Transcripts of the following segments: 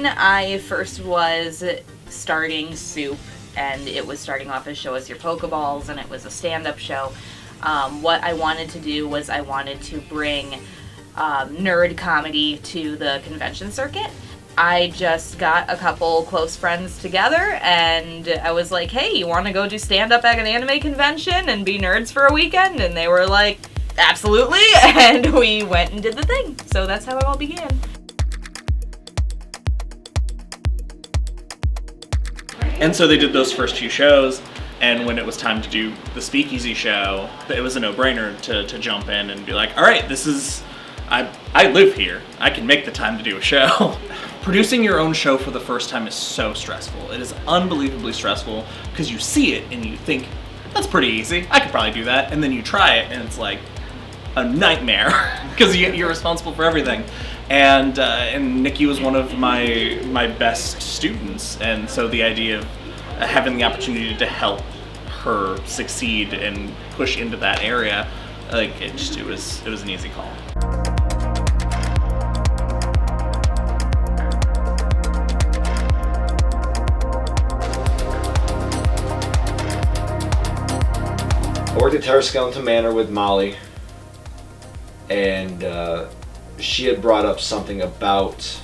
when I first was starting SUYP, and it was starting off as Show Us Your Pokeballs, and it was a stand-up show, what I wanted to do was I wanted to bring nerd comedy to the convention circuit. I just got a couple close friends together, and I was like, hey, you want to go do stand-up at an anime convention and be nerds for a weekend? And they were like, absolutely, and we went and did the thing. So that's how it all began. And so they did those first 2 shows, and when it was time to do the Speakeasy show, it was a no-brainer to jump in and be like, all right, this is, I live here. I can make the time to do a show. Producing your own show for the first time is so stressful. It is unbelievably stressful because you see it and you think, that's pretty easy. I could probably do that. And then you try it and it's like a nightmare because you're responsible for everything. And Nikki was one of my best students, and so the idea of having the opportunity to help her succeed and push into that area, like it was an easy call. I worked at Terra Skeleton Manor with Molly, and she had brought up something about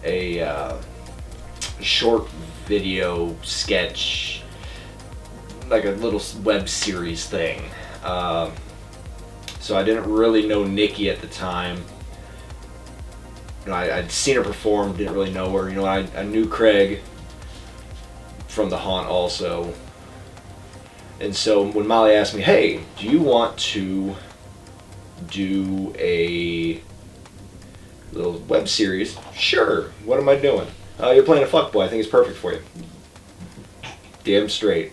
a short video sketch, like a little web series thing. So I didn't really know Nikki at the time. You know, I'd seen her perform, didn't really know her. You know, I knew Craig from The Haunt also. And so when Molly asked me, hey, do you want to do a little web series? Sure. What am I doing? You're playing a fuckboy. I think it's perfect for you. Damn straight.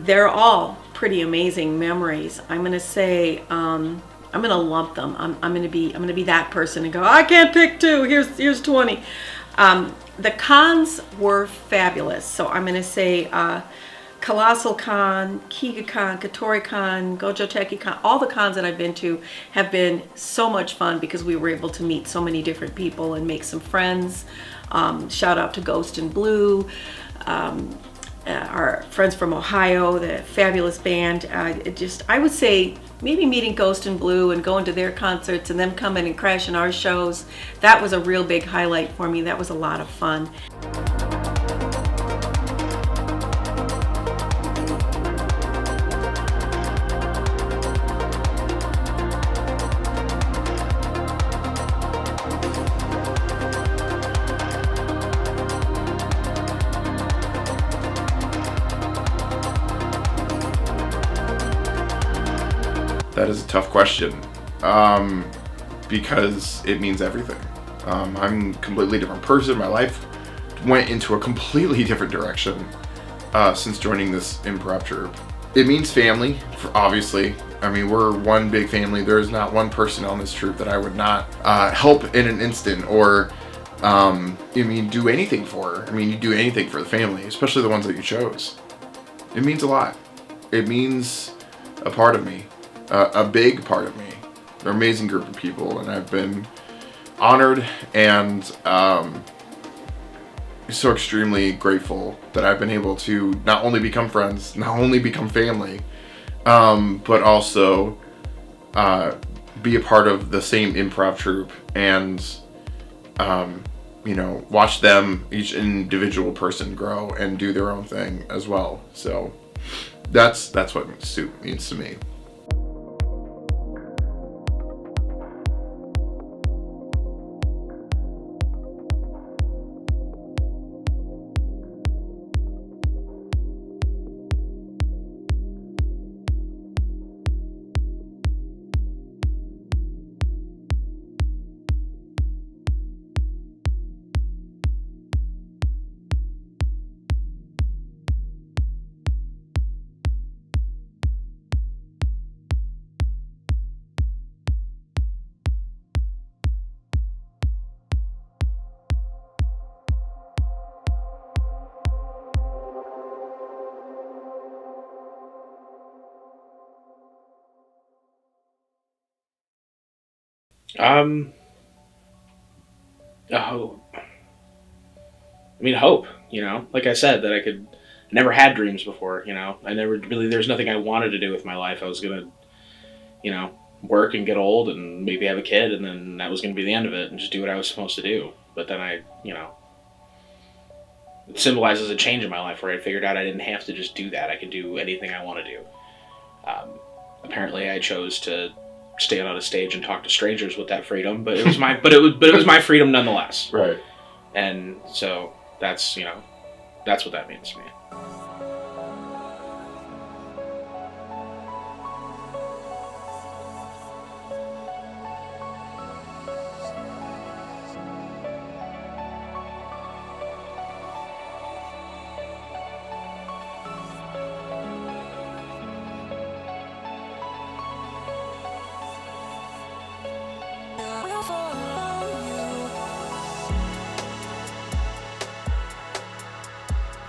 They're all pretty amazing memories. I'm gonna say I'm gonna lump them. I'm gonna be that person and go, I can't pick 2. Here's 20. The cons were fabulous. So I'm gonna say Colossal Con, Kiga Con, Katori Con, Gojo Teki Con. All the cons that I've been to have been so much fun because we were able to meet so many different people and make some friends. Shout out to Ghost and Blue. Our friends from Ohio, the fabulous band. I would say maybe meeting Ghost and Blue and going to their concerts and them coming and crashing our shows. That was a real big highlight for me. That was a lot of fun. That is a tough question, because it means everything. I'm a completely different person. My life went into a completely different direction since joining this improv troupe. It means family, obviously. I mean, we're one big family. There is not one person on this troupe that I would not help in an instant or do anything for. I mean, you do anything for the family, especially the ones that you chose. It means a lot. It means a part of me. A big part of me. They're an amazing group of people, and I've been honored and so extremely grateful that I've been able to not only become friends, not only become family, but also be a part of the same improv troupe and watch them, each individual person, grow and do their own thing as well. So that's what SUYP means to me. Oh, I mean, hope. Like I said, that I never had dreams before. I never really. There's nothing I wanted to do with my life. I was gonna, work and get old and maybe have a kid, and then that was gonna be the end of it, and just do what I was supposed to do. But then it symbolizes a change in my life where I figured out I didn't have to just do that. I could do anything I want to do. Apparently, I chose to stand on a stage and talk to strangers with that freedom, but it was my it was my freedom nonetheless. Right. And so that's that's what that means to me.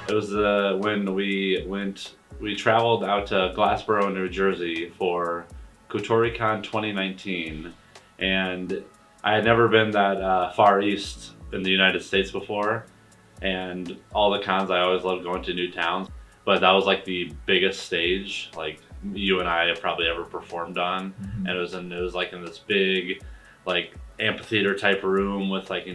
It was when we traveled out to Glassboro, New Jersey for KutoriCon 2019, and I had never been that far east in the United States before, and all the cons I always loved going to new towns, but that was like the biggest stage like you and I have probably ever performed on, and it was like in this big like amphitheater type room with like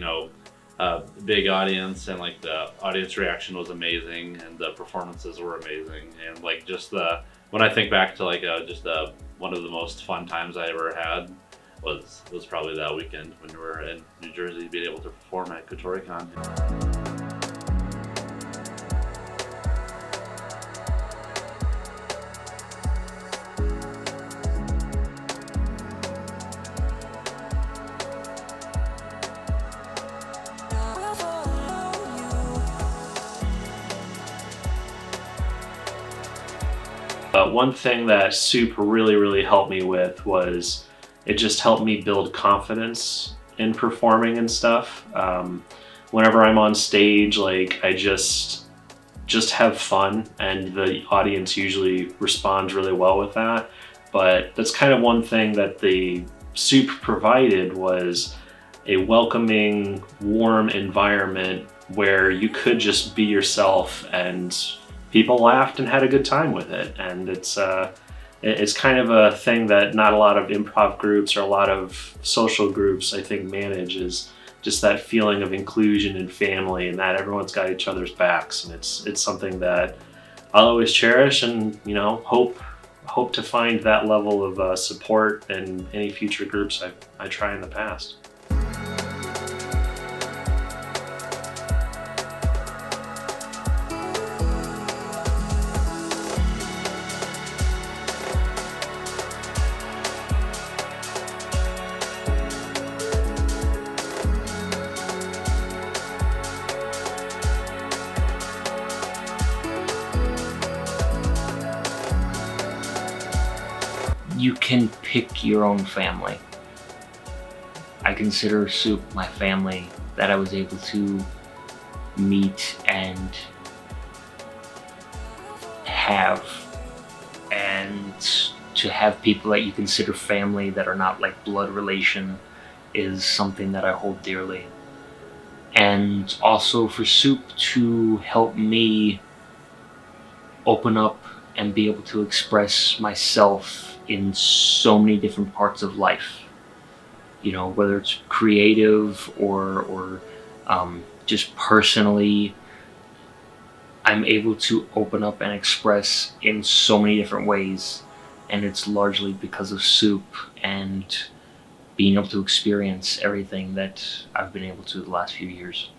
big audience, and like the audience reaction was amazing and the performances were amazing, and like just when I think back to like one of the most fun times I ever had was probably that weekend when we were in New Jersey being able to perform at KutoriCon. One thing that SUYP really helped me with was it just helped me build confidence in performing and stuff. Whenever I'm on stage, like I just have fun, and the audience usually responds really well with that. But that's kind of one thing that the SUYP provided, was a welcoming, warm environment where you could just be yourself, and people laughed and had a good time with it. And it's kind of a thing that not a lot of improv groups or a lot of social groups, I think, manage, is just that feeling of inclusion and family, and that everyone's got each other's backs. And it's something that I'll always cherish, and hope to find that level of support in any future groups I try in the past. You can pick your own family. I consider SUYP my family, that I was able to meet and have, and to have people that you consider family that are not like blood relation is something that I hold dearly. And also for SUYP to help me open up and be able to express myself in so many different parts of life, whether it's creative or just personally, I'm able to open up and express in so many different ways, and it's largely because of SUYP and being able to experience everything that I've been able to the last few years.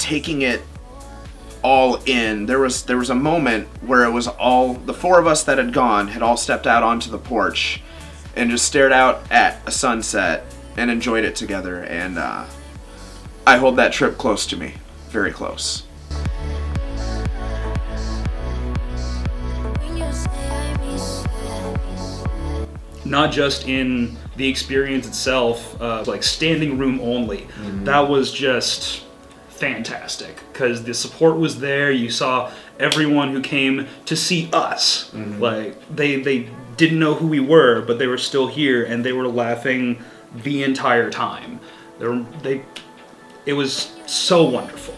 taking it all in. There was a moment where it was all the four of us that had gone had all stepped out onto the porch and just stared out at a sunset and enjoyed it together. And I hold that trip close to me, very close. Not just in the experience itself, like standing room only. That was just fantastic because the support was there. You saw everyone who came to see us. Like they didn't know who we were, but they were still here and they were laughing the entire time. It was so wonderful.